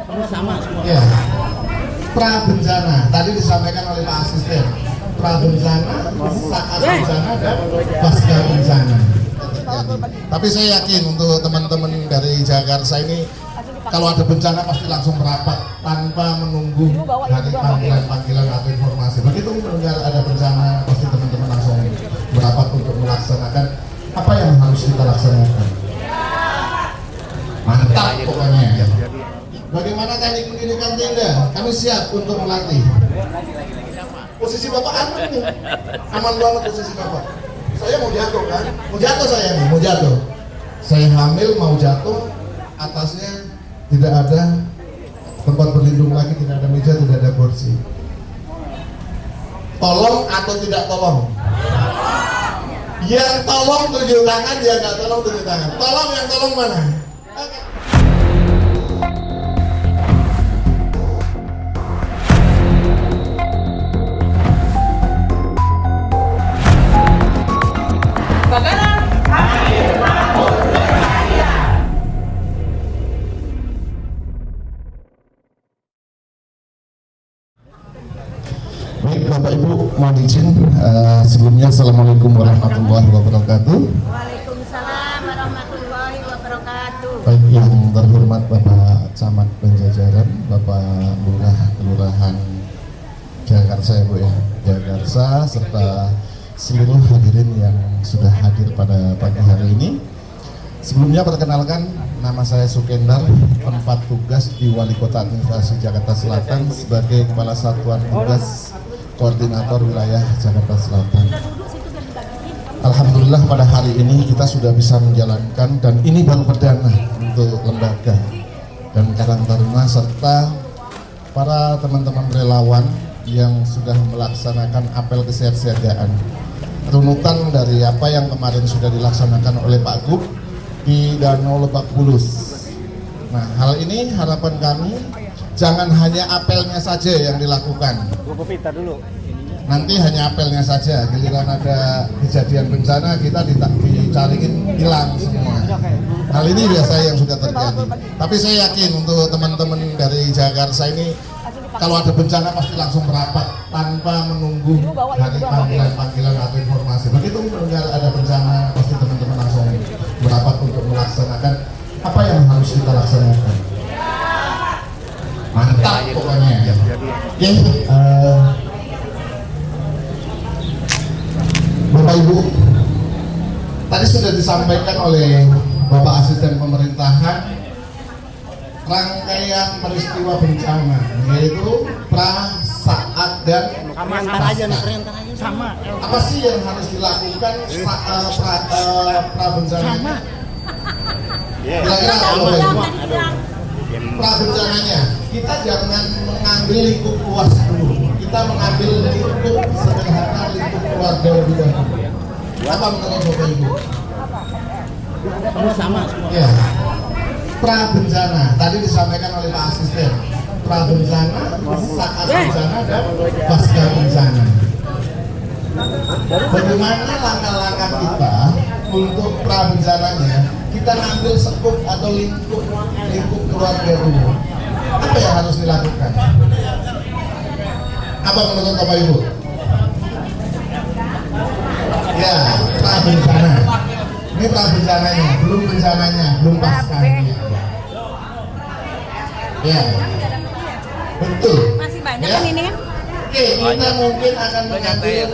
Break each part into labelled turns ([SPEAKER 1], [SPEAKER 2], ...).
[SPEAKER 1] Sama semua.
[SPEAKER 2] Ya. Pra bencana tadi disampaikan oleh Pak Asisten. Pra bencana, saat bencana dan pasca bencana. Tapi saya yakin untuk teman-teman dari Jakarta ini kalau ada bencana pasti langsung merapat tanpa menunggu hari panggilan atau informasi. Begitu mendengar ada bencana pasti teman-teman langsung merapat untuk melaksanakan apa yang harus kita laksanakan. Mantap pokoknya. Bagaimana teknik mendirikan tenda? Kami siap untuk melatih. Posisi Bapak aman nih, aman banget posisi Bapak. Saya mau jatuh kan? Mau jatuh saya nih, mau jatuh. Saya hamil mau jatuh, atasnya tidak ada tempat berlindung lagi, tidak ada meja, tidak ada kursi. Tolong atau tidak tolong? Yang tolong tunjuk tangan, yang nggak tolong tunjuk tangan. Tolong, yang tolong mana? Oke. Baik Bapak Ibu, mohon izin sebelumnya Assalamualaikum warahmatullahi wabarakatuh.
[SPEAKER 3] Waalaikumsalam warahmatullahi wabarakatuh.
[SPEAKER 2] Baik yang terhormat Bapak Camat Penjajaran, Bapak Lurah Kelurahan Jakarta ya Bu ya, Jakarta serta seluruh hadirin yang sudah hadir pada pagi hari ini. Sebelumnya perkenalkan, nama saya Sukendar, tempat tugas di Wali Kota Administrasi Jakarta Selatan sebagai Kepala Satuan Tugas Koordinator Wilayah Jakarta Selatan. Alhamdulillah pada hari ini kita sudah bisa menjalankan, dan ini baru perdana untuk lembaga dan Karang Taruna serta para teman-teman relawan yang sudah melaksanakan apel kesiapsiagaan. Runutan dari apa yang kemarin sudah dilaksanakan oleh Pak Gub di Danau Lebak Bulus. Nah, hal ini harapan kami jangan hanya apelnya saja yang dilakukan. Nanti hanya apelnya saja, giliran ada kejadian bencana kita dicariin hilang semua. Hal ini biasa yang sudah terjadi. Tapi saya yakin untuk teman-teman dari Jakarta ini kalau ada bencana pasti langsung merapat tanpa menunggu hari panggilan atau informasi. Begitu mendengar ada bencana pasti teman-teman langsung merapat untuk melaksanakan apa yang harus kita laksanakan. Mantap pokoknya. Oke, Bapak Ibu, tadi sudah disampaikan oleh Bapak Asisten Pemerintahan rangkaian peristiwa bencana, yaitu pra, saat, dan
[SPEAKER 1] Sama.
[SPEAKER 2] apa sih yang harus dilakukan pra bencana? Kira-kira apa Ibu? Pra bencananya, kita jangan mengambil lingkup luas dulu. Kita mengambil lingkup sederhana, lingkup keluarga lebih dahulu. Apa menurut Bapak Ibu?
[SPEAKER 1] Sama semua.
[SPEAKER 2] Ya. Pra bencana tadi disampaikan oleh Pak Asisten. Pra bencana, saat bencana dan pasca bencana. Bagaimana langkah-langkah kita untuk pra bencananya? Kita ngambil sekup atau lingkup keluarga dulu. Apa yang harus dilakukan? Apa menurut Bapak Ibu? Ya, pra bencana. Ini pra bencananya, belum bencananya, belum paskanya. Ya, betul.
[SPEAKER 3] Masih banyak
[SPEAKER 2] Ya.
[SPEAKER 3] kan ini kan?
[SPEAKER 2] Oke, kita mungkin akan mengambil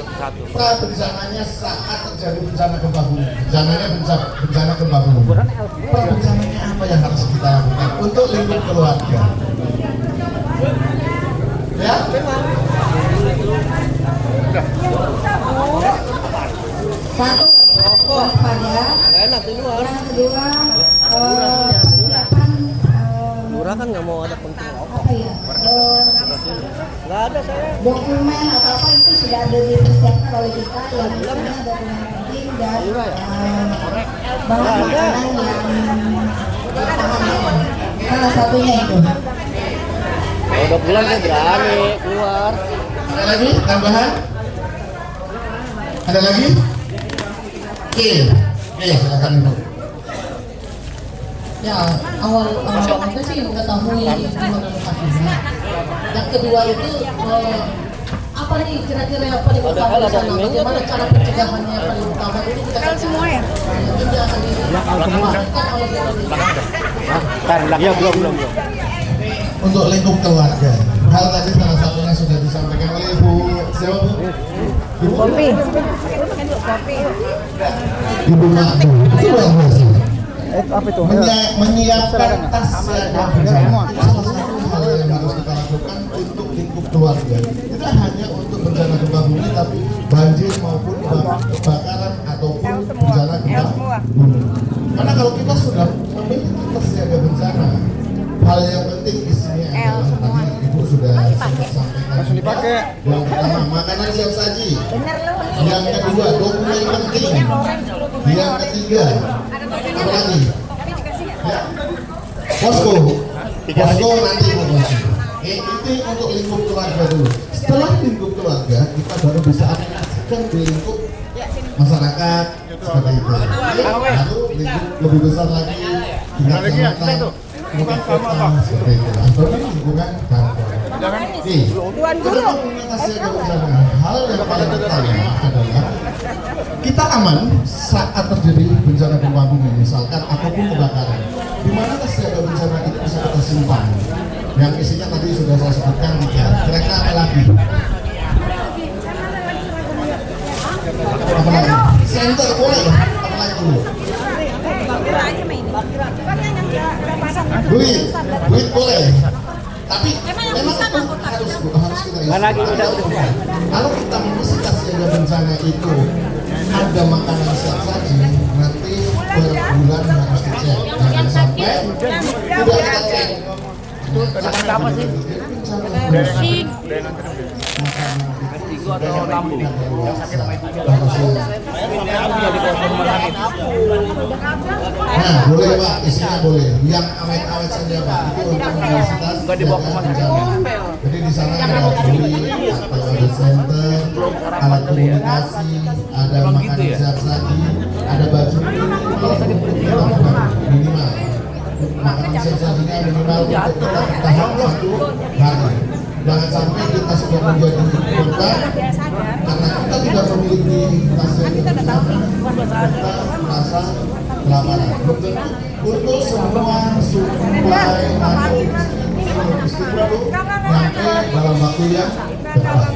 [SPEAKER 2] pra bencananya saat terjadi bencana gempa bumi. Bencana gempa bumi. Pra bencananya apa yang harus kita lakukan untuk lingkup keluarga? Ya.
[SPEAKER 3] Satu, waspada. Yang kedua, persiapan.
[SPEAKER 1] Murah kan nggak mau ada penting
[SPEAKER 3] Apa ya?
[SPEAKER 1] nggak ada saya.
[SPEAKER 3] Dokumen atau apa itu sudah ada dipersiapkan oleh kita, yang misalnya dokumen penting dan bahan makanan yang salah satunya itu.
[SPEAKER 1] Kalau udah pulang saya berani keluar.
[SPEAKER 2] Ada lagi tambahan? Ada lagi? Oke, silakan Ibu.
[SPEAKER 4] Ya, awal kita sih mengetahui di mana lokasinya. Yang kedua itu apa nih kira-kira yang paling utama di sana? Bagaimana cara pencegahannya yang paling utama? Ini kita kan semua ya. Ini akan dilakukan oleh
[SPEAKER 1] Ya, belum.
[SPEAKER 2] Untuk lingkup keluarga, hal tadi salah satunya sudah disampaikan oleh Ibu siapa Bu? Ibu Kopi. Ibu Makmu. Itu luar biasa.
[SPEAKER 1] Apa itu?
[SPEAKER 2] Menyiapkan tas siaga bencana. Itu salah satu hal yang harus kita lakukan untuk lingkup keluarga. Tidak hanya untuk bencana gempa bumi, tapi banjir maupun kebakaran ataupun bencana gempa bumi. Karena kalau kita sudah memiliki tas siaga bencana, hal yang penting di sini adalah tadi Ibu sudah sampaikan.
[SPEAKER 1] Langsung dipakai.
[SPEAKER 2] Yang pertama, makanan siap saji. Yang kedua, dokumen penting. Yang ketiga, apa lagi? Ya. Posko nanti informasi. Itu untuk lingkup keluarga dulu. Setelah lingkup keluarga, kita baru bisa aplikasikan di lingkup masyarakat seperti itu. Lalu lingkup lebih besar lagi tingkat kecamatan, tingkat kota seperti itu. Atau lingkungan kantor. Nih, ketika komunikasi ada bencana, hal yang paling utama adalah kita aman saat terjadi bencana gempa bumi misalkan ataupun kebakaran. Di mana kesiaga bencana itu bisa kita simpan. Yang isinya tadi sudah saya sebutkan 3. Kira-kira apa lagi? Apa lagi? Center boleh? Apa lagi dulu? Duit boleh. Tapi memang harus kita isi. Kalau kita mengisi kesiaga bencana itu ada makanan siap saji, nanti per bulan harus dicek. Jangan sampai tidak kita cek.
[SPEAKER 1] Apa sih?
[SPEAKER 5] Bersih.
[SPEAKER 2] Nah, boleh Pak, isinya boleh. Yang awet-awet saja Pak. Itu untuk universitas. Jadi di sana ada beli, ada center, alat komunikasi, ada makanan siap saji, ada baju minimal. Makanan siap sajinya minimal untuk kita bertahan 1 hari. Jangan sampai kita sudah menjadi korban karena kita tidak memiliki tas yang kita merasa kelaparan. Untuk semua suplai logistik itu nyampe dalam waktu yang tepat.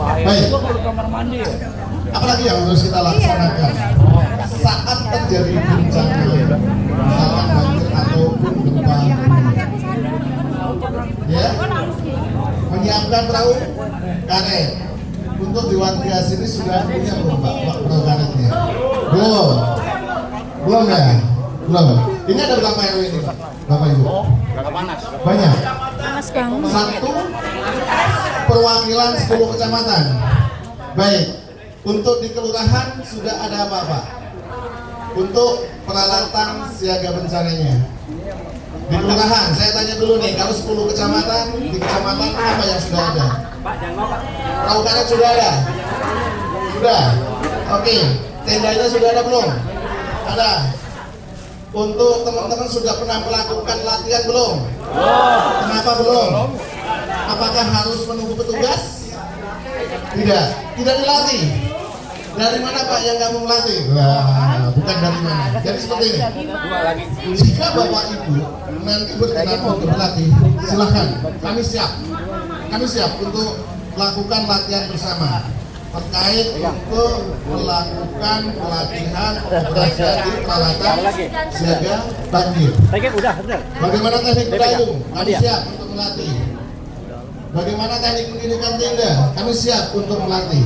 [SPEAKER 2] Baik. Apalagi yang harus kita laksanakan saat terjadi bencana, misalkan banjir ataupun gempa bumi? Ya, menyiapkan perahu karet. Untuk di Warga sini sudah punya belum Pak perahu karetnya? Belum ya? Belum. Ini ada berapa RW ini Pak? Bapak Ibu? Banyak. Satu perwakilan 10 kecamatan. Baik. Untuk di kelurahan sudah ada apa Pak? Untuk peralatan siaga bencananya. Di kelurahan, saya tanya dulu nih, kalau 10 kecamatan, di kecamatan apa yang sudah ada? Perahu karet sudah ada? Sudah? Oke, tendanya sudah ada belum? Ada. Untuk teman-teman sudah pernah melakukan latihan belum? Kenapa belum? Apakah harus menunggu petugas? Tidak, tidak dilatih. Dari mana Pak yang nggak mau melatih? Wah, bukan dari mana. Jadi seperti ini. Jika Bapak Ibu nanti berkenan untuk berlatih, silahkan. Kami siap. Kami siap untuk melakukan latihan bersama terkait untuk melakukan pelatihan operasi peralatan siaga banjir. Bagaimana teknik payung? Kami siap untuk melatih. Bagaimana teknik mendirikan tenda? Kami siap untuk melatih.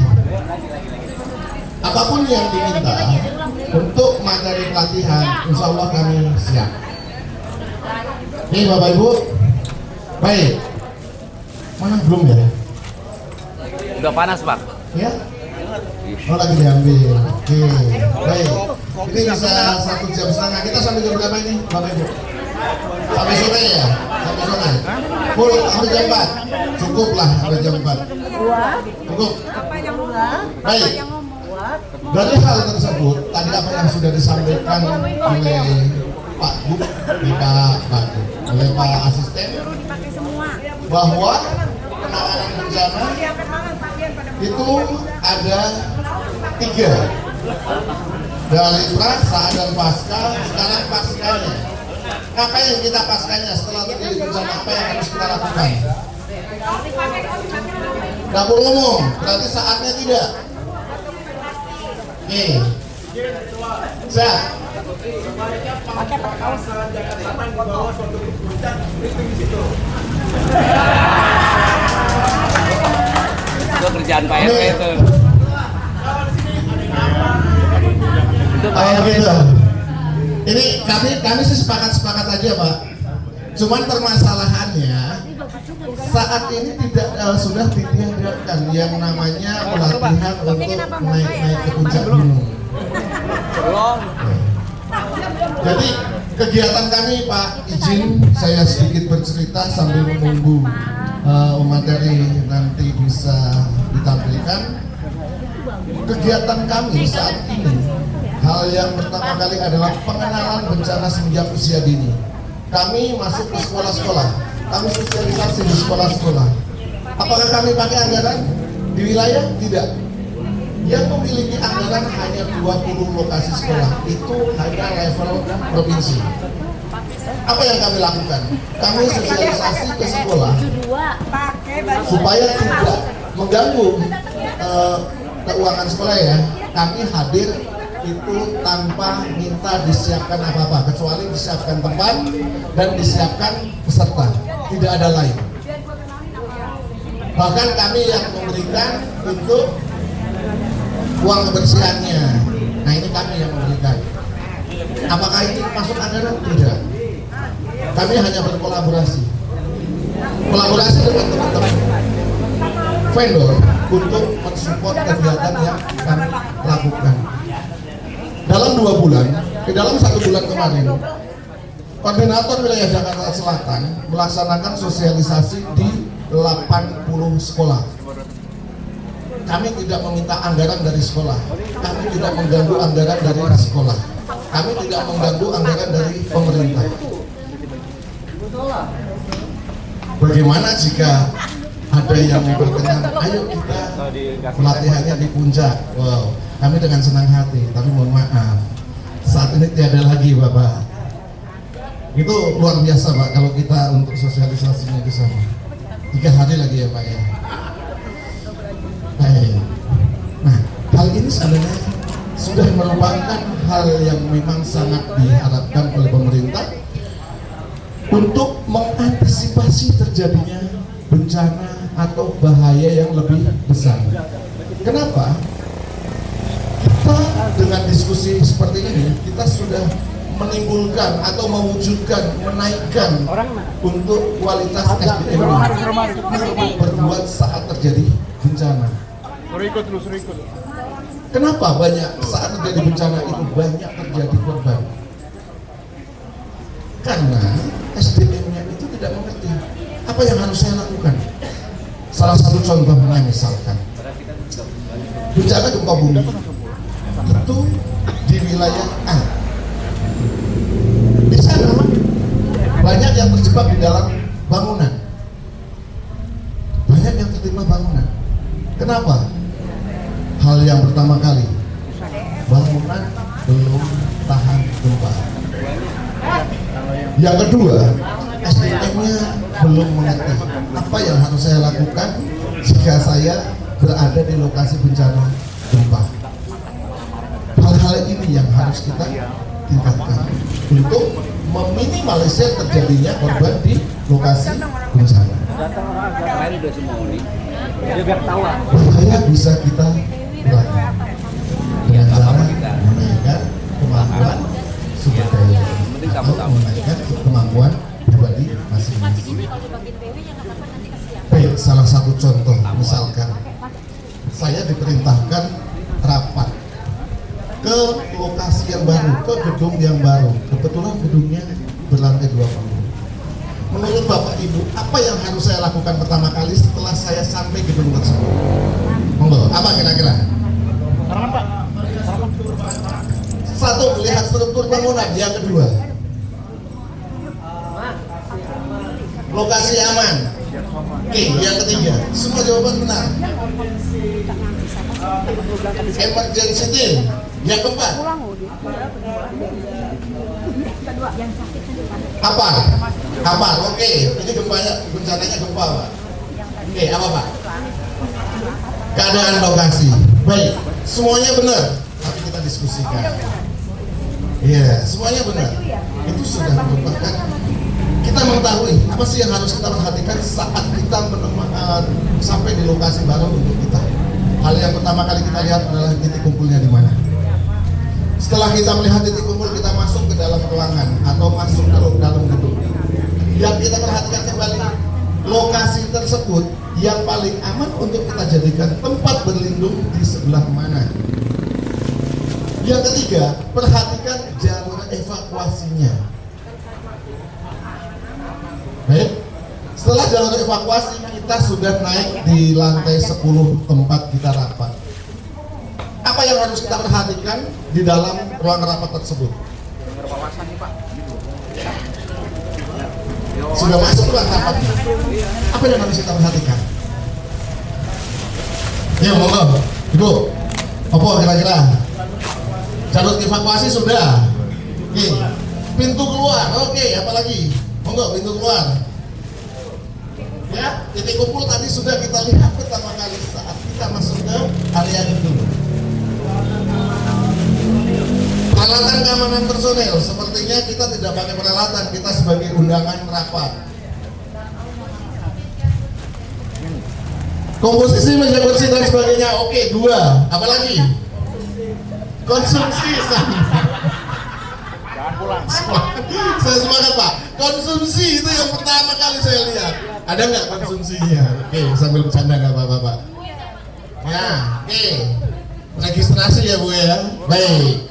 [SPEAKER 2] Apapun yang diminta untuk materi pelatihan, insya Allah kami siap. Nih Bapak Ibu, baik. Mana belum ya?
[SPEAKER 1] Udah panas Pak.
[SPEAKER 2] Ya? Oh lagi diambil. Oke, baik. Ini bisa 1,5 jam. Kita sampai jam berapa ini, Bapak Ibu? Sampai sore ya? Sampai sore. Full sampai jam 4. Cukup lah sampai jam 4. Cukup. Baik. Dari hal tersebut, tadi apa yang sudah disampaikan oleh Pak Gub, oleh Pak Asisten bahwa penanganan bencana itu ada 3 dari pra, saat dan pasca. Sekarang paskanya, apa yang kita paskanya setelah terjadi bencana, apa yang harus kita lakukan? Dapur umum, berarti saatnya tidak. Oke, siap.
[SPEAKER 1] Itu kerjaan Pak RT itu.
[SPEAKER 2] Gitu. Ini kami sih sepakat aja Pak. Cuman permasalahannya saat ini tidak sudah ditiadakan yang namanya pelatihan untuk naik ke puncak gunung. Jadi kegiatan kami Pak, izin saya sedikit bercerita sambil menunggu materi nanti bisa ditampilkan. Kegiatan kami saat ini, hal yang pertama kali adalah pengenalan bencana semenjak usia dini. Kami masuk ke sekolah-sekolah, kami sosialisasi di sekolah-sekolah. Apakah kami pakai anggaran di wilayah? Tidak. Yang memiliki anggaran hanya 20 lokasi sekolah, itu hanya level provinsi. Apa yang kami lakukan? Kami sosialisasi ke sekolah supaya tidak mengganggu keuangan sekolah ya. Kami hadir itu tanpa minta disiapkan apa-apa, kecuali disiapkan tempat dan disiapkan peserta, tidak ada lain. Bahkan kami yang memberikan untuk uang kebersihannya. Nah ini kami yang memberikan. Apakah ini masuk anggaran? Tidak. Kami hanya berkolaborasi dengan teman-teman vendor untuk mensupport kegiatan yang kami lakukan. Dalam 2 bulan, dalam 1 bulan kemarin, Koordinator Wilayah Jakarta Selatan melaksanakan sosialisasi di 80 sekolah. Kami tidak meminta anggaran dari sekolah, kami tidak mengganggu anggaran dari sekolah, kami tidak mengganggu anggaran dari pemerintah. Bagaimana jika ada yang berkenan, ayo kita pelatihannya di puncak? Wow, kami dengan senang hati, tapi mohon maaf, saat ini tiada lagi Bapak. Itu luar biasa Pak, kalau kita untuk sosialisasinya di sana 3 hari lagi ya Pak ya. Nah, hal ini sebenarnya sudah merupakan hal yang memang sangat diharapkan oleh pemerintah untuk mengantisipasi terjadinya bencana atau bahaya yang lebih besar. Kenapa? Kita dengan diskusi seperti ini, kita sudah menimbulkan atau mewujudkan, menaikkan untuk kualitas SDM berbuat saat terjadi bencana. Kenapa banyak saat terjadi bencana itu banyak terjadi korban? Karena SDM-nya itu tidak mengerti apa yang harus saya lakukan. Salah satu contohnya misalkan bencana gempa bumi itu di wilayah A. Di sana banyak yang terjebak di dalam bangunan, banyak yang tertimpa bangunan. Kenapa? Hal yang pertama kali, bangunan belum tahan gempa. Yang kedua, SDM-nya belum mengerti apa yang harus saya lakukan jika saya berada di lokasi bencana gempa. Hal-hal ini yang harus kita tingkatkan untuk meminimalisir terjadinya korban di lokasi bencana. Bahaya bisa kita kurangi dengan cara menaikkan kemampuan sumber daya atau menaikkan kemampuan pribadi masing-masing. Baik, salah satu contoh misalkan saya diperintahkan rapat ke lokasi yang baru, ke gedung yang baru. Kebetulan gedungnya berlantai 20. Menurut Bapak Ibu, apa yang harus saya lakukan pertama kali setelah saya sampai gedung tersebut? Monggo, apa kira-kira? Satu, melihat struktur bangunan. Yang kedua, lokasi aman. Oke, yang ketiga, semua jawaban benar. Emergency team. Yang keempat, apa? Oke, ini bencananya gempa, Pak. Oke, apa, Pak? Keadaan lokasi. Baik, semuanya benar. Tapi kita diskusikan. Iya, semuanya benar. Itu sudah merupakan kita mengetahui apa sih yang harus kita perhatikan saat kita sampai di lokasi baru untuk kita. Hal yang pertama kali kita lihat adalah titik kumpulnya di mana. Setelah kita melihat titik kumpul, kita masuk ke dalam ruangan atau masuk ke dalam gedung. Yang kita perhatikan kembali, lokasi tersebut yang paling aman untuk kita jadikan tempat berlindung di sebelah mana. Yang ketiga, perhatikan jalur evakuasinya. Baik, setelah jalur evakuasi kita sudah naik di lantai 10 tempat kita rapat. Apa yang harus kita perhatikan di dalam ruang rapat tersebut? Sudah masuk ruang rapat. Apa yang harus kita perhatikan? Ya, monggo, Ibu. Apa kira-kira? Jalur evakuasi sudah. Oke. Pintu keluar. Oke, apalagi? Monggo, pintu keluar. Ya, titik kumpul tadi sudah kita lihat pertama kali saat kita masuk ke area gedung. Peralatan keamanan personel, sepertinya kita tidak pakai peralatan, kita sebagai undangan rapat. Komposisi meja kursi dan sebagainya, oke, 2. Apalagi? Konsumsi. Jangan pulang. Saya semangat, Pak. Konsumsi itu yang pertama kali saya lihat. Ada nggak konsumsinya? Oke, sambil bercanda nggak apa-apa, Pak. Ya, oke. Registrasi ya, Bu ya. Baik.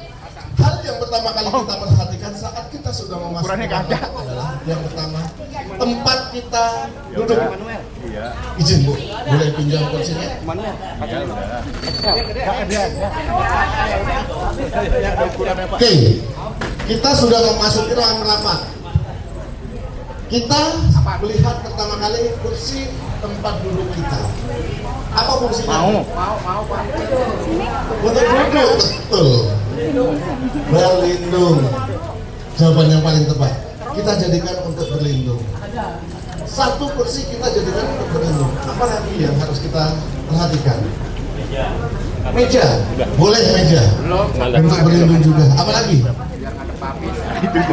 [SPEAKER 2] Hal yang pertama kali kita perhatikan saat kita sudah memasuki tempat adalah yang pertama, tempat kita duduk. Izin, Bu, boleh pinjam kursinya? Oke, kita sudah memasuki ruang rapat. Kita melihat pertama kali kursi tempat duduk kita. Apa fungsinya? Mau Pak. Untuk duduk, betul. Berlindung. Jawaban yang paling tepat. Kita jadikan untuk berlindung. Satu kursi kita jadikan untuk berlindung. Apa lagi yang harus kita perhatikan? Meja. Boleh meja. Untuk berlindung juga. Apa lagi?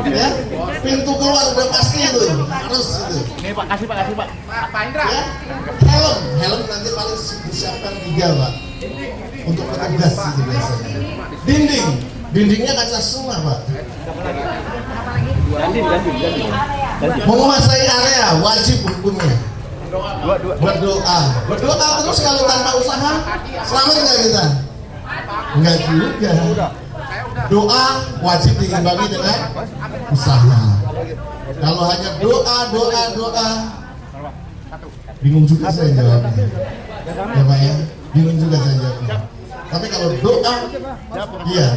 [SPEAKER 2] Ya, pintu keluar udah pasti itu harus itu.
[SPEAKER 1] Ini Pak, kasih Pak. Pak Indra.
[SPEAKER 2] Ya, helm nanti paling disiapkan 3, Pak, untuk petugas itu biasanya. Dindingnya kaca semua, Pak.
[SPEAKER 1] Ganti.
[SPEAKER 2] Menguasai area wajib hukumnya. Berdoa terus kalau tanpa usaha selamat nggak kita? Enggak juga. Doa wajib diimbangi dengan usaha. Kalau hanya doa, bingung juga saya jawabnya. Ya, Pak ya, bingung juga saya jawabnya. Tapi kalau doa, iya,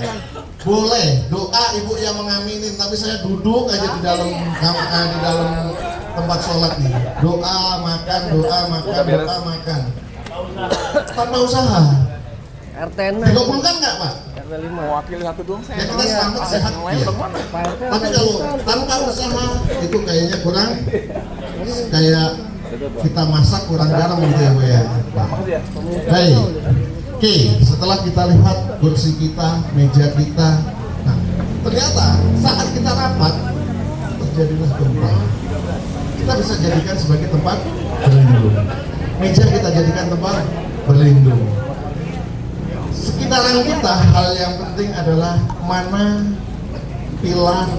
[SPEAKER 2] boleh doa ibu yang mengaminin. Tapi saya duduk aja di dalam tempat sholat nih. Doa makan, tanpa usaha. Dikabulkan nggak, Pak?
[SPEAKER 1] Mewakili satu doang saya.
[SPEAKER 2] Ya, kita selamat sehat ya. Tapi kalau tanpa usaha itu kayaknya kurang, kayak kita masak kurang garam gitu ya, Bu ya. Baik. Oke, setelah kita lihat kursi kita, meja kita, nah ternyata saat kita rapat terjadilah gempa. Kita bisa jadikan sebagai tempat berlindung. Meja kita jadikan tempat berlindung. Sekitaran kita, hal yang penting adalah mana pilar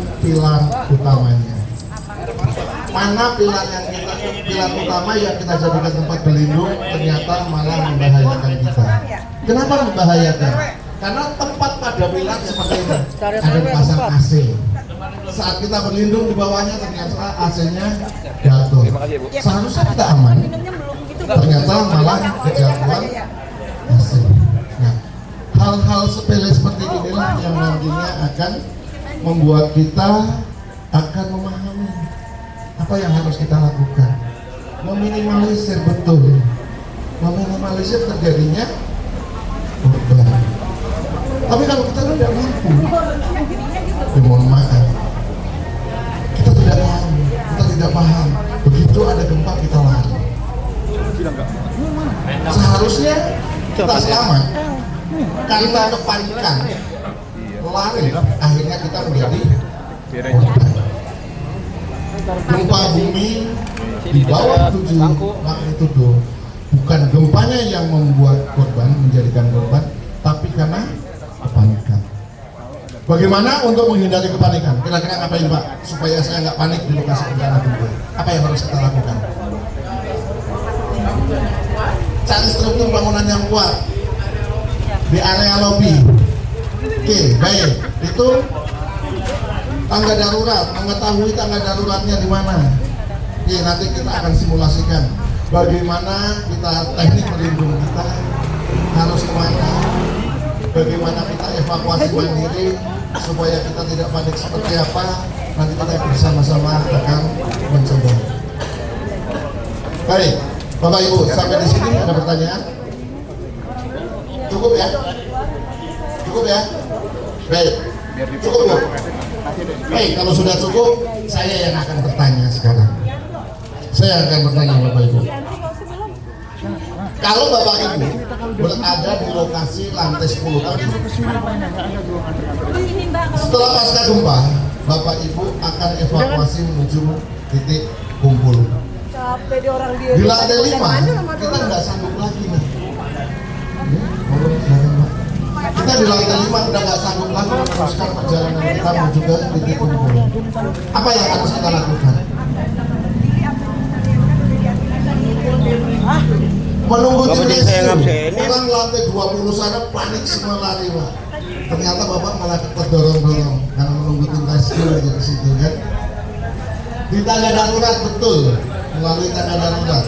[SPEAKER 2] utamanya. Mana pilar utama yang kita jadikan tempat berlindung ternyata malah membahayakan kita. Kenapa membahayakan? Karena tempat pada pilar seperti ini ada pasang AC. Saat kita berlindung di bawahnya ternyata AC-nya jatuh. Seharusnya kita aman. Ternyata malah kejatuhan AC. Nah, hal-hal sepele seperti inilah yang nantinya akan membuat kita akan memahami apa yang harus kita lakukan. meminimalisir, betul, meminimalisir terjadinya korban. Tapi kalau kita tidak mampu, mohon maaf, kita tidak tahu, kita tidak paham. Begitu ada gempa kita lari. Seharusnya kita selamat, karena kepanikan, lari, akhirnya kita menjadi korban. Gempa bumi di bawah 7 magnitudo, bukan gempanya yang membuat korban, menjadikan korban, tapi karena kepanikan. Bagaimana untuk menghindari kepanikan? Kira-kira ngapain Pak? Supaya saya nggak panik di lokasi bencana gempa. Apa yang harus kita lakukan? Cari struktur bangunan yang kuat di area lobi. Oke, baik. Itu tangga darurat, mengetahui tangga daruratnya di mana. Oke, nanti kita akan simulasikan bagaimana kita teknik melindungi kita harus kemana, bagaimana kita evakuasi mandiri supaya kita tidak panik seperti apa. Nanti kita bersama-sama akan mencoba. Baik, Bapak Ibu, sampai di sini ada pertanyaan? Cukup ya? Cukup ya? Baik, cukup Bu? Baik, kalau sudah cukup, saya yang akan bertanya sekarang. Saya akan bertanya Bapak Ibu. Kalau Bapak Ibu berada di lokasi lantai 10 tadi, setelah pasca gempa, Bapak Ibu akan evakuasi menuju titik kumpul. Di lantai 5, kita nggak sanggup lagi nih. Kita di lantai 5 udah nggak sanggup lagi meneruskan perjalanan kita menuju ke titik kumpul. Apa yang harus kita lakukan? Menunggu tim rescue. Orang lantai 20 sana panik semua lari Pak. Ternyata Bapak malah terdorong-dorong karena menunggu tim rescue aja di situ kan. Di tangga darurat betul, melalui tangga darurat.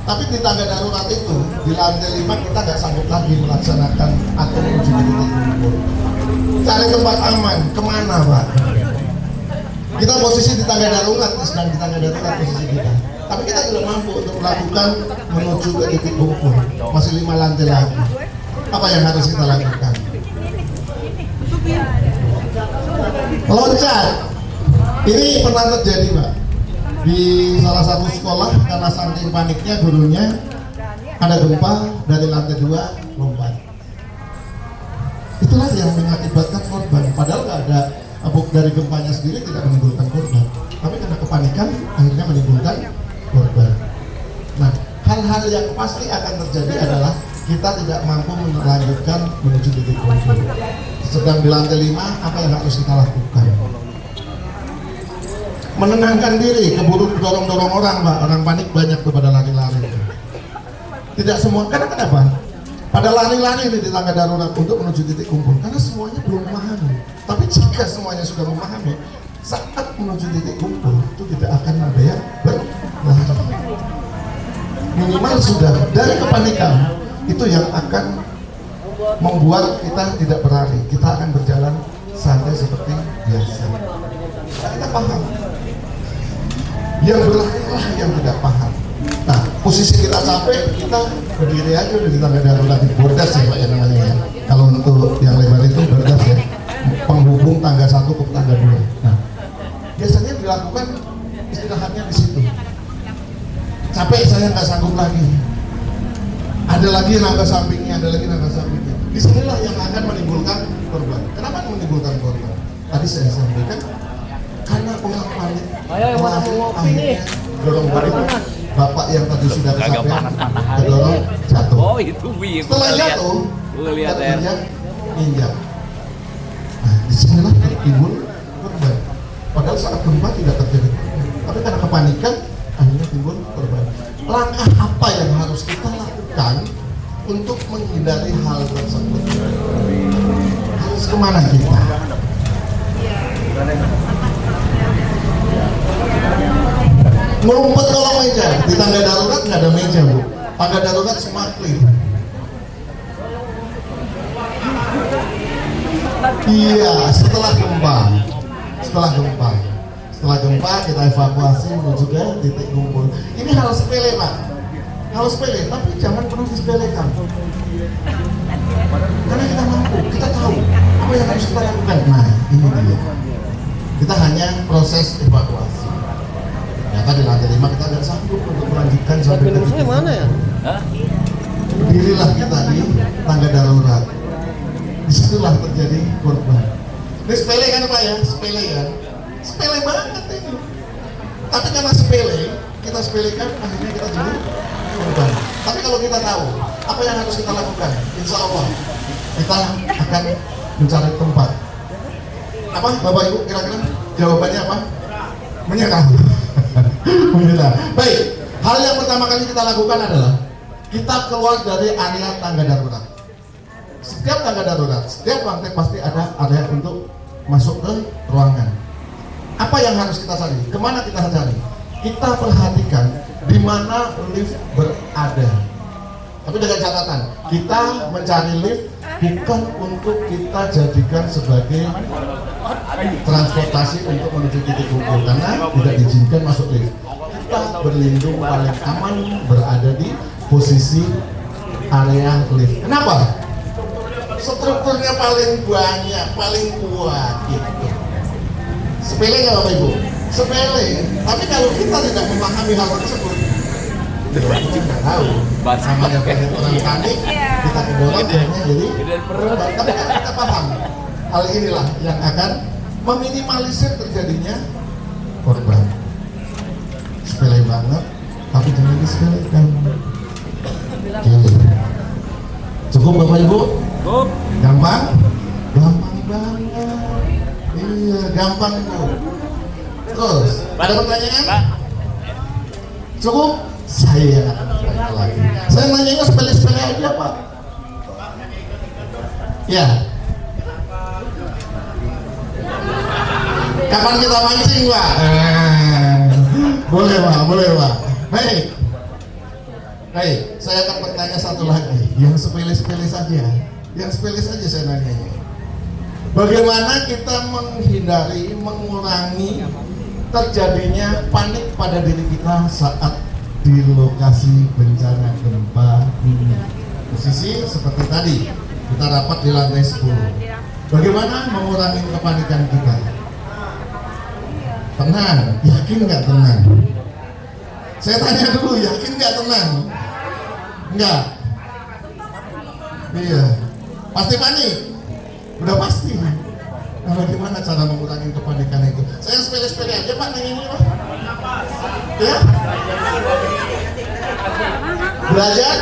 [SPEAKER 2] Tapi di tangga darurat itu di lantai 5 kita nggak sanggup lagi melaksanakan atau menuju ke titik kumpul. Cari tempat aman, kemana Pak? Kita posisi di tangga darurat, sedang di tangga darurat posisi kita. Tapi kita tidak mampu untuk melakukan menuju ke titik kumpul. Masih 5 lantai lagi. Apa yang harus kita lakukan? Loncat. Ini pernah terjadi Pak di salah satu sekolah, karena saking paniknya gurunya ada gempa dari lantai 2 lompat. Itulah yang mengakibatkan korban. Padahal nggak ada dari gempanya sendiri tidak menimbulkan korban, tapi karena kepanikan akhirnya menimbulkan korban. Nah, hal-hal yang pasti akan terjadi adalah kita tidak mampu melanjutkan menuju titik kumpul. Sedang di lantai 5, apa yang harus kita lakukan? Menenangkan diri, keburu dorong-dorong orang Pak. Orang panik banyak tuh pada lari-lari. Tidak semua, karena kenapa? Pada lari-lari di tangga darurat untuk menuju titik kumpul, karena semuanya belum memahami. Tapi jika semuanya sudah memahami, saat menuju titik kumpul itu tidak akan ada yang berlari. Minimal sudah dari kepanikan itu yang akan membuat kita tidak berlari. Kita akan berjalan santai seperti biasa. Kita paham. Yang berlarilah yang tidak paham. Nah, posisi kita capek, kita berdiri aja di tangga darurat di bordas ya Pak ya namanya ya. Kalau untuk yang lebar itu bordas ya, penghubung tangga 1 ke tangga 2. Nah, biasanya dilakukan istirahatnya di situ. Capek, saya nggak sanggup lagi. Ada lagi nangga sampingnya, ada lagi nangga sampingnya. Disinilah yang akan menimbulkan korban. Kenapa menimbulkan korban? Tadi saya sampaikan karena orang panik, akhirnya dorong-dorong. Bapak yang tadi sudah kesampaian, kedorong jatuh.
[SPEAKER 1] Oh itu
[SPEAKER 2] Setelah jatuh,
[SPEAKER 1] lihat ya.
[SPEAKER 2] injak. Nah, disinilah timbul korban. Padahal saat gempa tidak terjadi korban, tapi karena kepanikan akhirnya timbul korban. Langkah apa yang harus kita lakukan untuk menghindari hal tersebut? Harus kemana kita? Merumpet kolong meja. Di tangga darurat nggak ada meja Bu. Tangga darurat semua clear. Iya, setelah gempa Setelah gempa kita evakuasi menuju ke titik kumpul. Ini hal sepele Pak, hal sepele, tapi jangan perlu disepelekan. Karena kita mampu, kita tahu apa yang harus kita lakukan. Nah ini dia. Kita hanya proses evakuasi. Ternyata di lantai 5 kita nggak sanggup untuk melanjutkan sampai ke titik
[SPEAKER 1] mana ya?
[SPEAKER 2] Berdirilah kita di tangga darurat. Disitulah terjadi korban. Ini sepele kan Pak ya? Sepele kan? Sepele banget ini. Tapi karena sepele, kita sepelekan, akhirnya kita jadi korban. Tapi kalau kita tahu apa yang harus kita lakukan, insya Allah kita akan mencari tempat. Apa Bapak Ibu kira-kira jawabannya apa? Menyerah. Menyerah. Baik, hal yang pertama kali kita lakukan adalah kita keluar dari area tangga darurat. Setiap tangga darurat, setiap lantai pasti ada area untuk masuk ke ruangan. Apa yang harus kita cari? Kemana kita cari? Kita perhatikan di mana lift berada. Tapi dengan catatan, kita mencari lift bukan untuk kita jadikan sebagai transportasi untuk menuju titik kumpul, karena tidak diizinkan masuk lift. Kita berlindung paling aman berada di posisi area lift. Kenapa? Strukturnya paling banyak, paling kuat gitu. Sepele nggak Bapak Ibu? Sepele. Tapi kalau kita tidak memahami hal tersebut, kita nggak tahu. Namanya orang panik, kita kebolak akhirnya jadi. Tapi kalau kita paham, hal inilah yang akan meminimalisir terjadinya korban. Sepele banget, tapi jangan disepelekan. Cukup Bapak Ibu? Cukup. Gampang? Gampang banget. Iya, gampang tuh. Terus, ada pertanyaan? Cukup? Saya akan bertanya lagi. Saya nanyanya sepele-sepele aja Pak. Ya. Kapan kita mancing Pak? Boleh Pak, boleh Pak. Baik. Baik, saya akan bertanya satu lagi. Yang sepele-sepele saja. Yang sepele saja saya nanya. Bagaimana kita menghindari, mengurangi terjadinya panik pada diri kita saat di lokasi bencana gempa bumi? Posisi seperti tadi, kita rapat di lantai 10. Bagaimana mengurangi kepanikan kita? Tenang, yakin nggak tenang? Saya tanya dulu, yakin nggak tenang? Enggak? Iya. Pasti panik? Udah pasti. Nah, bagaimana cara mengurangi kepanikan itu? Saya sepele-sepele aja Pak nanya ini Pak. Ya? Belajar?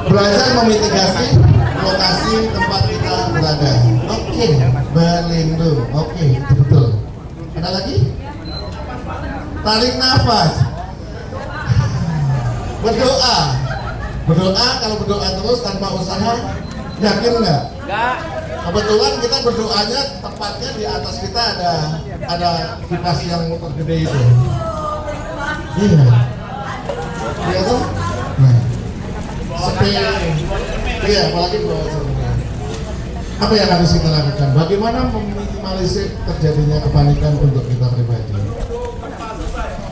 [SPEAKER 2] Belajar memitigasi lokasi tempat kita berada. Oke, berlindung. Oke, itu betul. Ada lagi? Tarik nafas. Berdoa. Berdoa, kalau berdoa terus tanpa usaha, yakin nggak? Nggak. Kebetulan kita berdoanya tempatnya di atas kita ada kipas yang tergede itu. Iya. Iya tuh. Nah. Sepele. Iya, apalagi berdoa. Apa yang harus kita lakukan? Bagaimana meminimalisir terjadinya kepanikan untuk kita pribadi?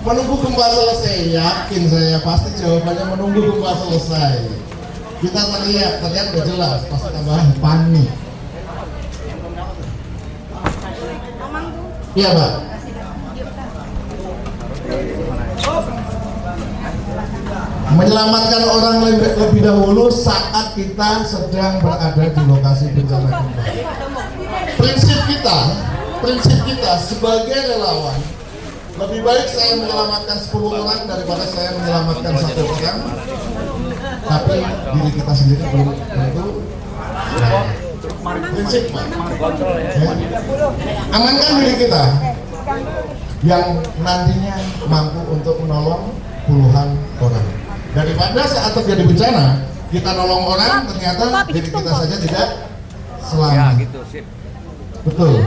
[SPEAKER 2] Menunggu gempa selesai, yakin saya pasti jawabannya menunggu gempa selesai. Kita terlihat udah jelas, pasti tambah panik. Iya Pak. Menyelamatkan orang lebih dahulu saat kita sedang berada di lokasi bencana gempa. Prinsip kita sebagai relawan, lebih baik saya menyelamatkan 10 orang daripada saya menyelamatkan 1 orang. Tapi diri kita sendiri belum tentu. Prinsip Pak. Amankan diri kita yang nantinya mampu untuk menolong puluhan orang. Daripada saat terjadi bencana kita nolong orang ternyata diri kita saja tidak selamat. Ya, gitu, sip. Betul.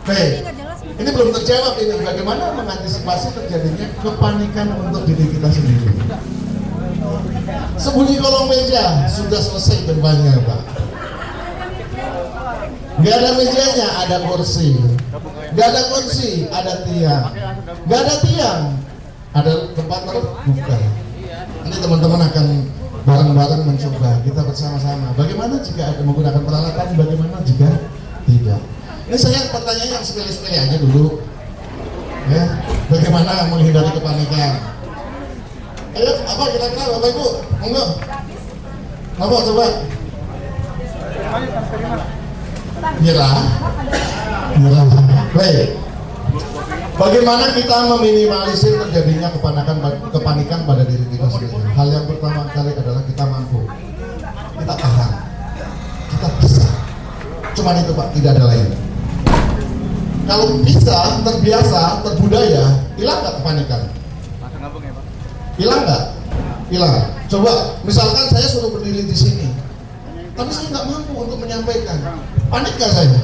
[SPEAKER 2] Baik. Ini belum terjawab ini, bagaimana mengantisipasi terjadinya kepanikan untuk diri kita sendiri. Sembunyi kolong meja, sudah selesai gempanya Pak. Nggak ada mejanya, ada kursi. Nggak ada kursi, ada tiang. Nggak ada tiang, ada tempat terbuka. Nanti teman-teman akan bareng-bareng mencoba, kita bersama-sama. Bagaimana jika ada menggunakan peralatan, bagaimana jika tidak? Ini saya pertanyaan yang sepele-sepele aja dulu. Ya, bagaimana menghindari kepanikan? Ayo, apa kira-kira Bapak Ibu? Monggo. Apa coba? Nyerah. Baik. Bagaimana kita meminimalisir terjadinya kepanikan pada diri kita sendiri? Hal yang pertama kali adalah kita mampu, kita paham, kita bisa. Cuman itu Pak, tidak ada lain. Kalau bisa, terbiasa, terbudaya, hilang nggak kepanikan? Hilang nggak? Hilang. Coba, misalkan saya suruh berdiri di sini, tapi saya nggak mampu untuk menyampaikan. Panik nggak saya?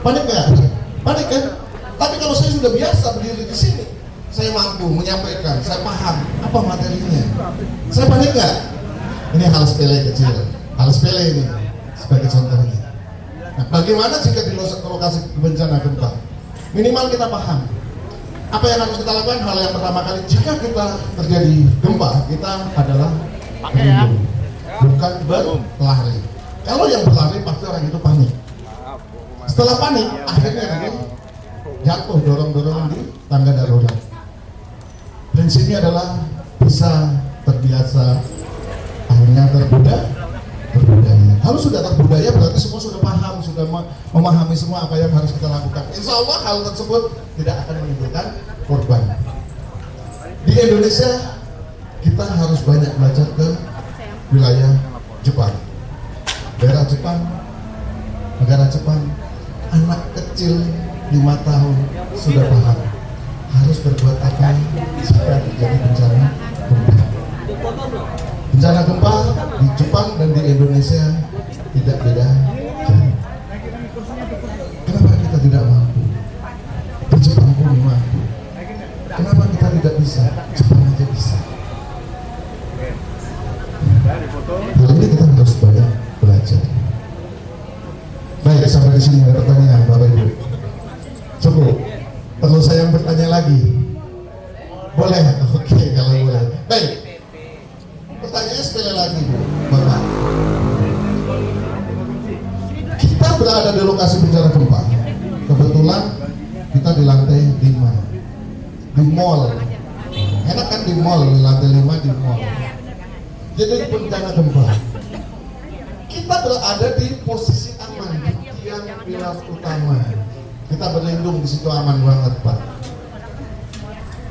[SPEAKER 2] Panik nggak? Panik kan? Tapi kalau saya sudah biasa berdiri di sini, saya mampu menyampaikan, saya paham apa materinya. Saya panik nggak? Ini hal sepele kecil, hal sepele ini sebagai contohnya. Nah, bagaimana jika di lokasi bencana gempa? Minimal kita paham apa yang harus kita lakukan. Hal yang pertama kali jika kita terjadi gempa, kita adalah berlindung, bukan berlari. Kalau yang berlari pasti orang itu panik. Setelah panik, akhirnya nanti jatuh dorong-dorongan di tangga darurat. Prinsipnya adalah bisa terbiasa, akhirnya terbudaya. Kalau sudah terbudaya berarti semua sudah paham, sudah memahami semua apa yang harus kita lakukan. Insya Allah hal tersebut tidak akan menimbulkan korban. Di Indonesia kita harus banyak belajar ke wilayah Jepang, daerah Jepang, negara Jepang. Anak kecil 5 tahun sudah paham harus berbuat apa jika terjadi bencana gempa. Bencana gempa di Jepang dan di Indonesia tidak beda jauh. Kenapa kita tidak mampu? Di Jepang pun mampu. Kenapa kita tidak bisa? Jepang aja bisa. Hal ini kita harus banyak belajar. Baik, sampai di sini ada pertanyaan Bapak Ibu. Cukup. Perlu saya yang bertanya lagi? Boleh? Oke, kalau boleh. Baik. Pertanyaannya sepele lagi, Bu, Bapak. Kita berada di lokasi bencana gempa. Kebetulan kita di lantai 5 di mall. Enak kan di mall, di lantai 5 di mall. Jadi bencana gempa. Kita berada di posisi aman di tiang pilar utama. Kita berlindung di situ, aman banget Pak.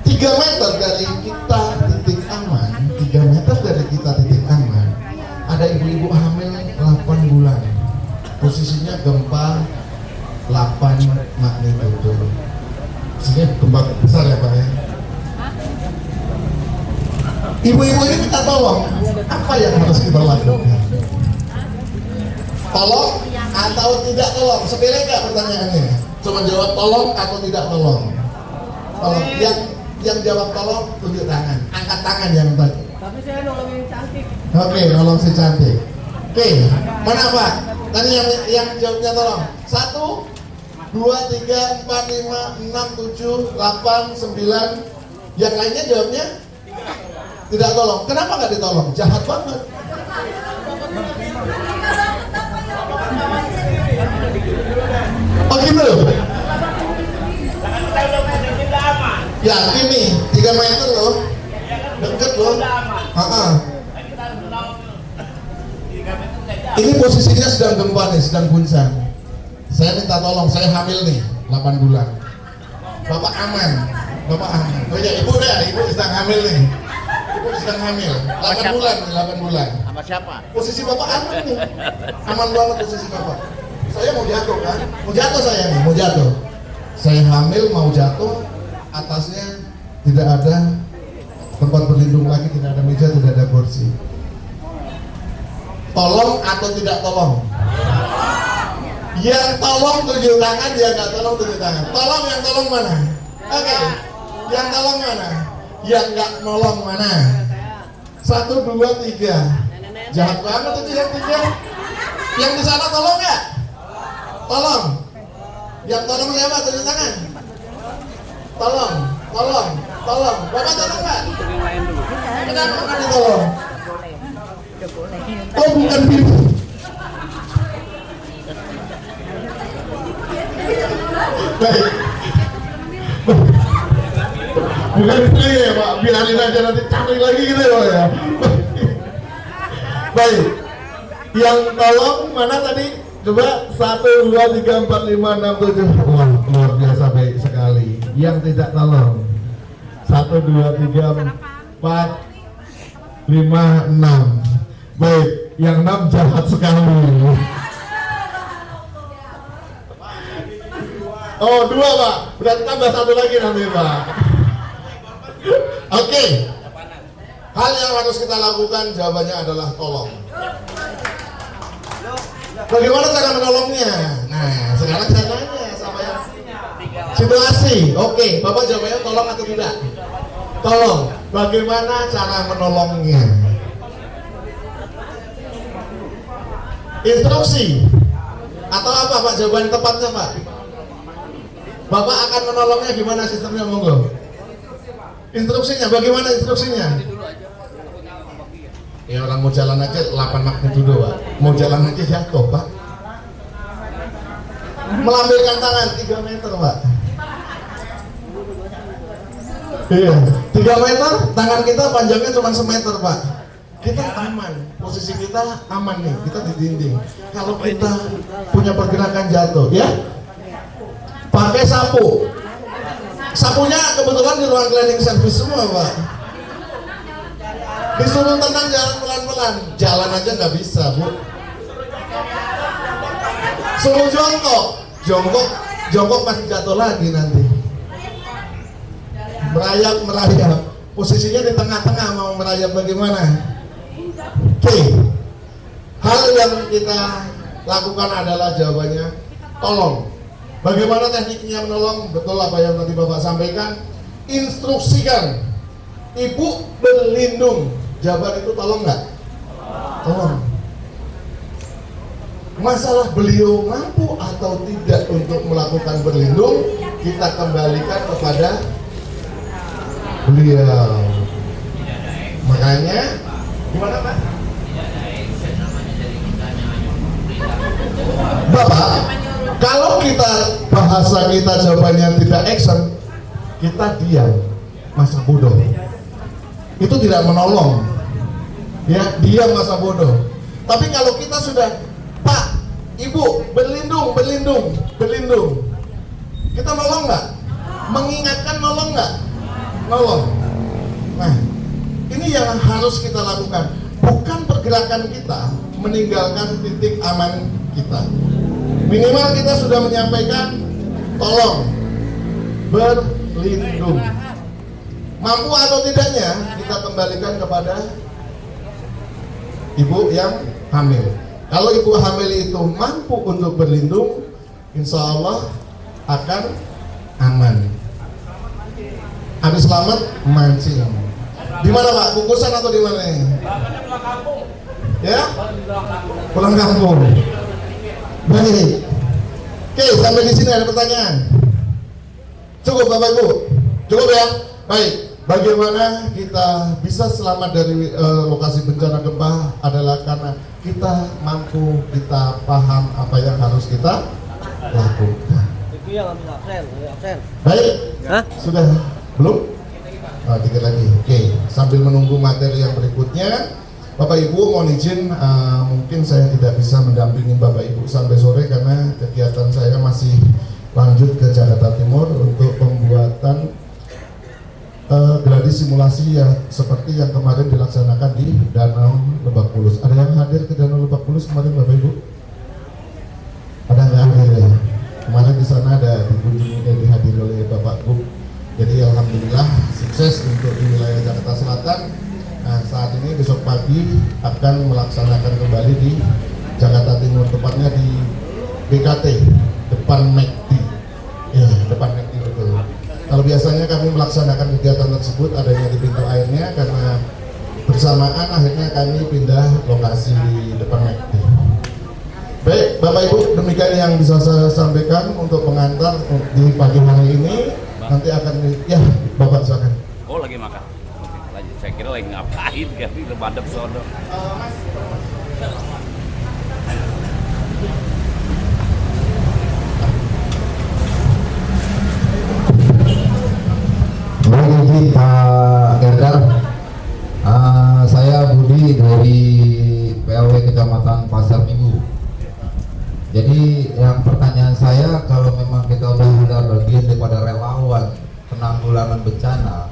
[SPEAKER 2] 3 meter dari kita titik aman, 3 meter dari kita titik aman, ada ibu-ibu hamil 8 bulan. Posisinya gempa 8 magnitudo. Sini gempa besar ya Pak ya. Ibu-ibu ini kita tolong. Apa yang harus kita lakukan? Tolong atau tidak tolong? Sepele nggak pertanyaannya? Cuma jawab tolong atau tidak tolong. Tolong. Yang jawab tolong tunjuk tangan, angkat tangan yang tadi.
[SPEAKER 1] Tapi saya nolongin cantik.
[SPEAKER 2] Oke, nolong si cantik. Oke, mana Pak? Tadi yang jawabnya tolong. 1, 2, 3, 4, 5, 6, 7, 8, 9. Yang lainnya jawabnya tidak tolong. Kenapa nggak ditolong? Jahat banget. Oh gitu. Ya ini 3 meter loh, deket loh. Ini posisinya sedang gempa nih, sedang guncang. Saya minta tolong, saya hamil nih, 8 bulan. Bapak aman, Bapak aman. Oh ya, ibu deh, ibu sedang hamil nih. Ibu sedang hamil, 8 bulan, 8 bulan.
[SPEAKER 1] Sama siapa?
[SPEAKER 2] Posisi Bapak aman nih, aman banget posisi Bapak. Saya mau jatuh kan, mau jatuh saya nih, mau jatuh. Saya hamil mau jatuh, atasnya tidak ada tempat berlindung lagi, tidak ada meja, tidak ada kursi. Tolong atau tidak tolong? Yang tolong tunjuk tangan, yang nggak tolong tunjuk tangan. Tolong, yang tolong mana? Oke, yang tolong mana? Yang nggak nolong mana? 1, 2, 3. Jahat banget itu yang 3. Yang di sana tolong nggak? Tolong. Yang tolong siapa? Tunjuk tangan. Tolong. Bapak tolong nggak? Kenapa nggak ditolong? Oh, bukan bibu. Baik. Bukan itu ya Pak, biarin aja nanti cari lagi gitu ya. Baik. Yang tolong mana tadi? Coba 1, 2, 3, 4, 5, 6, 7. Wah, luar biasa baik sekali. Yang tidak tolong 1, 2, 3, 4, 5, 6. Baik, yang 6 jahat sekali. Oh, 2 Pak, berarti tambah 1 lagi nanti Pak. Oke. Hal yang harus kita lakukan jawabannya adalah tolong. Bagaimana cara menolongnya? Nah, sekarang saya tanya sama yang situasi. Oke, Bapak jawabnya tolong atau tidak? Tolong. Bagaimana cara menolongnya? Instruksi atau apa Pak? Jawaban tepatnya Pak. Bapak akan menolongnya gimana sistemnya, monggo? Instruksinya, bagaimana instruksinya? Ya orang mau jalan aja 8 magnitudo Pak. Mau jalan aja jatuh Pak. Melambaikan tangan 3 meter Pak. Iya, 3 meter, tangan kita panjangnya cuma semeter Pak. Kita aman, posisi kita aman nih, kita di dinding. Kalau kita punya pergerakan jatuh, ya pakai sapu. Sapunya kebetulan di ruang cleaning service semua Pak. Disuruh tenang jalan pelan-pelan, jalan aja nggak bisa Bu. Suruh jongkok pasti jatuh lagi nanti. Merayap, posisinya di tengah-tengah, mau merayap bagaimana? Oke, hal yang kita lakukan adalah jawabannya tolong. Bagaimana tekniknya menolong? Betul apa yang tadi Bapak sampaikan. Instruksikan Ibu berlindung. Jawaban itu tolong nggak? Tolong. Masalah beliau mampu atau tidak untuk melakukan berlindung, kita kembalikan kepada beliau. Makanya gimana Pak? Bapak, kalau kita bahasa kita jawabannya tidak action, kita diam, masa bodoh. Itu tidak menolong. Ya, diam masa bodoh. Tapi kalau kita sudah, Pak, Ibu, berlindung. Kita nolong nggak? Mengingatkan nolong nggak? Nolong. Nah, ini yang harus kita lakukan. Bukan pergerakan kita meninggalkan titik aman kita. Minimal kita sudah menyampaikan tolong, berlindung. Mampu atau tidaknya kita kembalikan kepada ibu yang hamil. Kalau ibu hamil itu mampu untuk berlindung, insya Allah akan aman. Habis selamat mancing. Di mana Pak? Kukusan atau di mana? Pulang kampung. Ya? Pulang kampung. Baik. Oke, sampai di sini ada pertanyaan. Cukup Bapak Ibu? Cukup ya? Baik. Bagaimana kita bisa selamat dari lokasi bencana gempa adalah karena kita mampu, kita paham apa yang harus kita lakukan. Baik. Hah? Sudah? Belum? Oh, dikit lagi. Oke, sambil menunggu materi yang berikutnya, Bapak Ibu mohon izin, mungkin saya tidak bisa mendampingi Bapak Ibu sampai sore karena kegiatan saya masih lanjut ke Jakarta Timur untuk pembuatan gladi simulasi yang seperti yang kemarin dilaksanakan di Danau Lebak Bulus. Ada yang hadir ke Danau Lebak Bulus kemarin Bapak Ibu? Ada nggak hadir ya? Kemarin di sana ada dihadiri oleh Bapak Gub. Jadi alhamdulillah sukses untuk di wilayah Jakarta Selatan. Nah, saat ini besok pagi akan melaksanakan kembali di Jakarta Timur, tepatnya di BKT depan McD. Ya, depan McD betul. Kalau biasanya kami melaksanakan kegiatan tersebut adanya di pintu airnya, karena bersamaan akhirnya kami pindah lokasi di depan McD. Baik, Bapak Ibu, demikian yang bisa saya sampaikan untuk pengantar di pagi hari ini. Nanti akan ya Bapak silakan.
[SPEAKER 6] Oh lagi makan. Oke, lanjut. Saya kira lagi ngapain kan di madep sono.
[SPEAKER 7] Baik, izin Pak Gergar. Saya Budi dari PLW Kecamatan Pasar Minggu. Jadi yang pertanyaan saya, kalau memang kita sudah ada bagian daripada relawan penanggulangan bencana,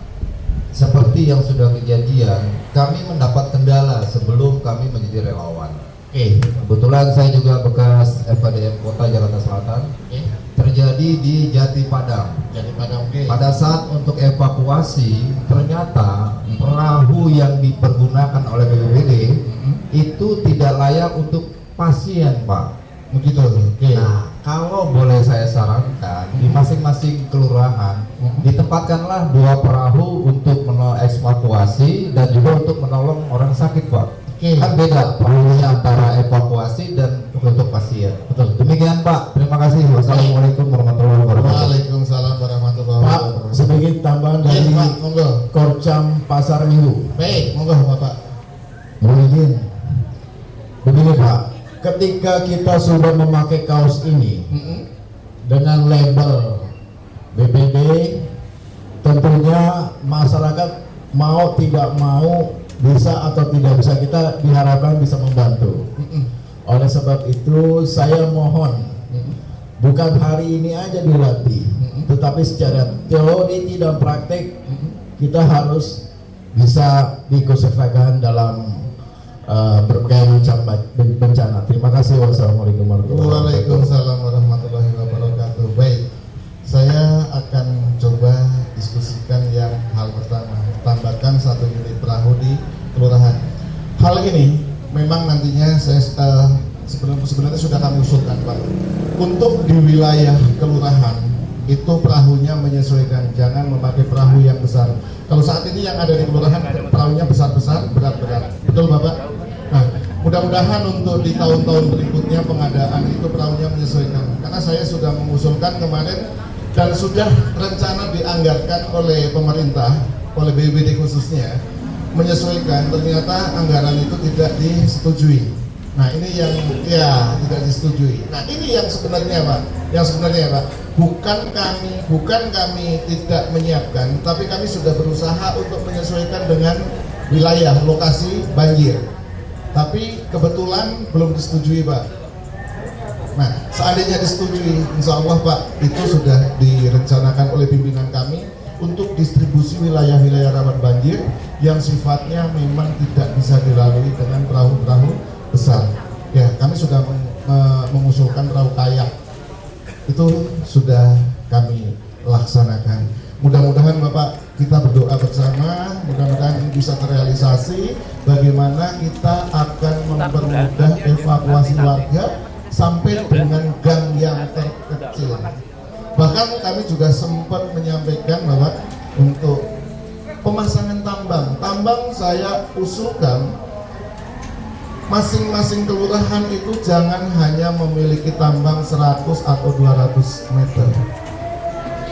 [SPEAKER 7] seperti yang sudah kejadian, kami mendapat kendala sebelum kami menjadi relawan. Kebetulan saya juga bekas FKDM Kota Jakarta Selatan. Terjadi di Jati Padang. Pada saat untuk evakuasi, ternyata perahu yang dipergunakan oleh BPBD itu tidak layak untuk pasien, Pak.
[SPEAKER 2] Begitu.
[SPEAKER 7] Nah, kalau boleh saya sarankan, di masing-masing kelurahan ditempatkanlah 2 perahu untuk evakuasi dan juga untuk menolong orang sakit, Pak. Kan beda perahunya antara evakuasi dan untuk pasien.
[SPEAKER 2] Betul.
[SPEAKER 7] Demikian, Pak. Terima kasih. Wassalamualaikum warahmatullahi wabarakatuh.
[SPEAKER 2] Waalaikumsalam warahmatullahi
[SPEAKER 8] Pak,
[SPEAKER 2] wabarakatuh.
[SPEAKER 8] sedikit tambahan dari
[SPEAKER 2] Pak, monggo.
[SPEAKER 8] Korcam Pasar Minggu.
[SPEAKER 2] Baik, monggo Bapak.
[SPEAKER 8] Mohon izin. Begini Pak, ketika kita sudah memakai kaos ini dengan label BPD, tentunya masyarakat mau tidak mau, bisa atau tidak bisa, kita diharapkan bisa membantu. Oleh sebab itu saya mohon, bukan hari ini aja dilatih, tetapi secara teori dan praktek kita harus bisa diikutsertakan dalam berbagai macam bencana. Terima kasih. Wassalamualaikum warahmatullahi wabarakatuh.
[SPEAKER 2] Waalaikumsalam warahmatullahi wabarakatuh. Baik, saya akan coba diskusikan yang hal pertama, tambahkan 1 unit perahu di kelurahan. Hal ini memang nantinya saya sebenarnya sudah kami usulkan, Pak. Untuk di wilayah kelurahan itu perahunya menyesuaikan, jangan memakai perahu yang besar. Kalau saat ini yang ada di kelurahan perahunya besar-besar, berat-berat. Betul Bapak? Nah, mudah-mudahan untuk di tahun-tahun berikutnya pengadaan itu perahunya menyesuaikan. Karena saya sudah mengusulkan kemarin dan sudah rencana dianggarkan oleh pemerintah, oleh BPBD khususnya, menyesuaikan, ternyata anggaran itu tidak disetujui. Nah ini yang tidak disetujui. Nah ini yang sebenarnya Pak, bukan kami tidak menyiapkan, tapi kami sudah berusaha untuk menyesuaikan dengan wilayah lokasi banjir. Tapi kebetulan belum disetujui Pak. Nah seandainya disetujui, insya Allah Pak, itu sudah direncanakan oleh pimpinan kami untuk distribusi wilayah-wilayah rawan banjir yang sifatnya memang tidak bisa dilalui dengan perahu-perahu besar. Ya, kami sudah mengusulkan perahu kayak, itu sudah kami laksanakan. Mudah-mudahan Bapak, kita berdoa bersama, mudah-mudahan ini bisa terrealisasi. Bagaimana kita akan mempermudah evakuasi warga sampai dengan gang yang terkecil. Bahkan kami juga sempat menyampaikan bahwa untuk pemasangan tambang saya usulkan masing-masing kelurahan itu jangan hanya memiliki tambang 100 atau 200 meter.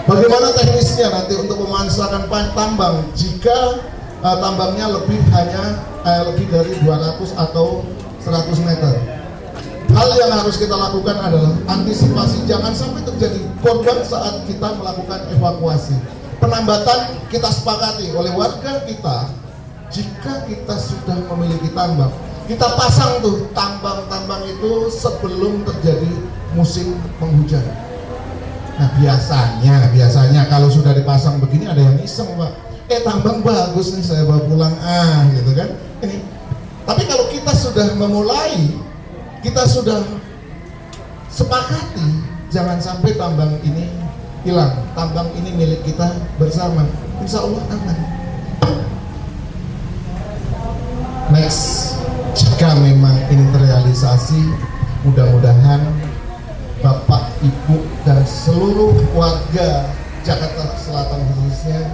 [SPEAKER 2] Bagaimana teknisnya nanti untuk memanfaatkan tambang jika tambangnya lebih dari 200 atau 100 meter? Hal yang harus kita lakukan adalah antisipasi, jangan sampai terjadi korban saat kita melakukan evakuasi. Penambatan kita sepakati oleh warga kita, jika kita sudah memiliki tambang, kita pasang tuh tambang-tambang itu sebelum terjadi musim penghujan. Nah biasanya kalau sudah dipasang begini ada yang iseng Pak, tambang bagus nih saya bawa pulang gitu kan. Ini. Tapi kalau kita sudah memulai, kita sudah sepakati, jangan sampai tambang ini hilang, tambang ini milik kita bersama, insya Allah aman. Next, jika memang ini terrealisasi, mudah-mudahan Bapak, Ibu, dan seluruh warga Jakarta Selatan khususnya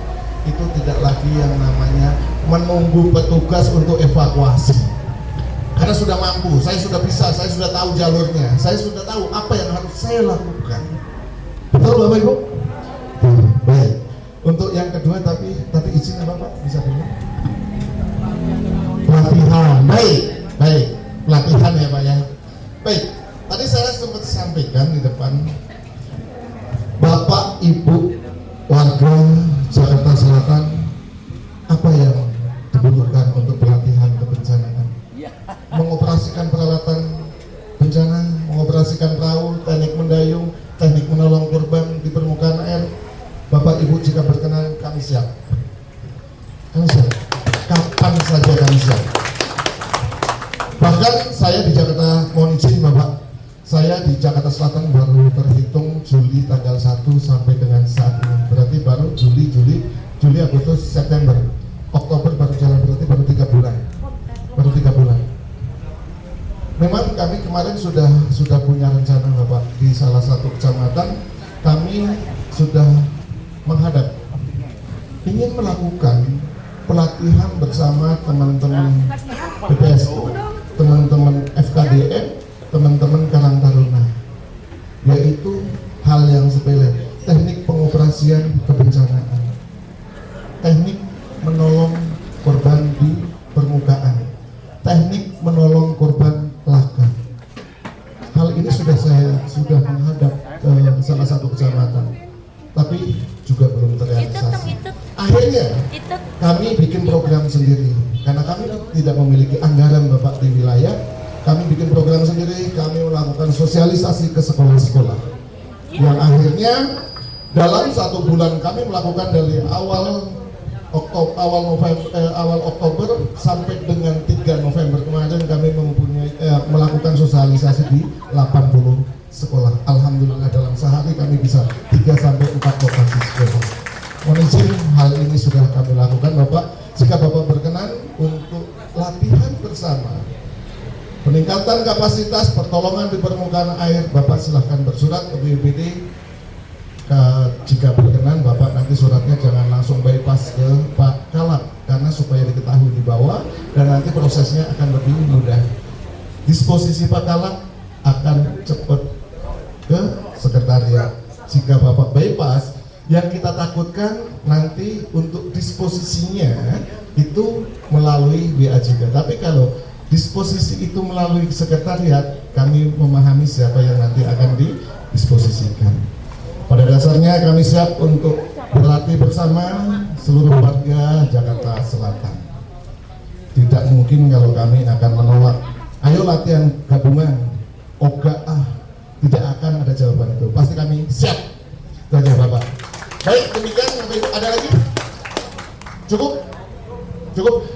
[SPEAKER 2] itu tidak lagi yang namanya menunggu petugas untuk evakuasi. Karena sudah mampu, saya sudah bisa, saya sudah tahu jalurnya, saya sudah tahu apa yang harus saya lakukan. Betul Bapak Ibu? Baik. Untuk yang kedua tapi izin ya Bapak, bisa dulu. Pelatihan, baik, pelatihan ya Pak ya. Baik, tadi saya sempat sampaikan di depan Bapak Ibu warga Jakarta Selatan, apa yang dibutuhkan untuk pelatihan kebencanaan? Mengoperasikan peralatan bencana, mengoperasikan perahu, teknik mendayung, teknik menolong korban di permukaan air. Bapak Ibu jika berkenan kami siap. Kami siap. Kapan saja kami siap. Bahkan saya di Jakarta, mohon izin Bapak, saya di Jakarta Selatan baru terhitung Juli tanggal 1 sampai dengan saat ini. Berarti baru Juli, Agustus, September, Oktober baru jalan, berarti baru 3 bulan. Baru 3 bulan. Memang kami kemarin sudah punya rencana Bapak, di salah satu kecamatan kami sudah menghadap ingin melakukan pelatihan bersama teman-teman BPSU, teman-teman FKDM, teman-teman Karang Taruna, yaitu hal yang sepele, teknik pengoperasian kebencanaan, teknik menolong korban di permukaan, teknik menolong korban laka. Hal ini sudah menghadap ke salah satu kecamatan, tapi juga belum terrealisasi. Akhirnya kami bikin program sendiri, karena kami tidak memiliki anggaran Bapak di wilayah. Kami bikin program sendiri, kami melakukan sosialisasi ke sekolah-sekolah, yang akhirnya dalam 1 bulan kami melakukan dari awal Oktober sampai dengan 3 November kemarin kami melakukan sosialisasi di 80 sekolah. Alhamdulillah dalam sehari kami bisa 3-4 lokasi sekolah. Mohon izin, hal ini sudah kami lakukan Bapak. Jika Bapak berkenan untuk latihan bersama peningkatan kapasitas pertolongan di permukaan air, Bapak silahkan bersurat ke BPBD. Jika berkenan Bapak nanti suratnya jangan langsung bypass ke Pak Kalak, karena supaya diketahui di bawah dan nanti prosesnya akan lebih mudah. Disposisi Pak Kalak akan cepat ke sekretariat. Jika Bapak bypass, yang kita takutkan nanti untuk disposisinya itu melalui BAJK. Tapi kalau disposisi itu melalui sekretariat, kami memahami siapa yang nanti akan didisposisikan. Pada dasarnya kami siap untuk berlatih bersama seluruh warga Jakarta Selatan. Tidak mungkin kalau kami akan menolak, ayo latihan gabungan, tidak akan ada jawaban itu. Pasti kami siap. Itu aja Bapak. Baik, demikian Bapak Ibu, ada lagi? Cukup?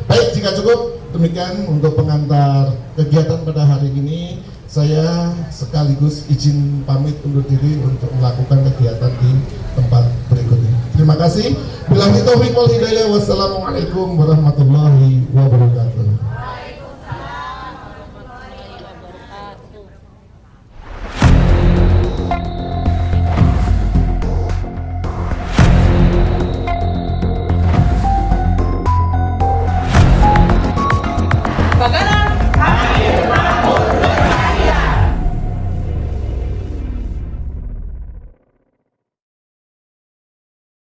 [SPEAKER 2] Baik, jika cukup, demikian untuk pengantar kegiatan pada hari ini. Saya sekaligus izin pamit undur diri untuk melakukan kegiatan di tempat berikutnya. Terima kasih. Billahi taufiq wal hidayah. Wassalamualaikum warahmatullahi wabarakatuh.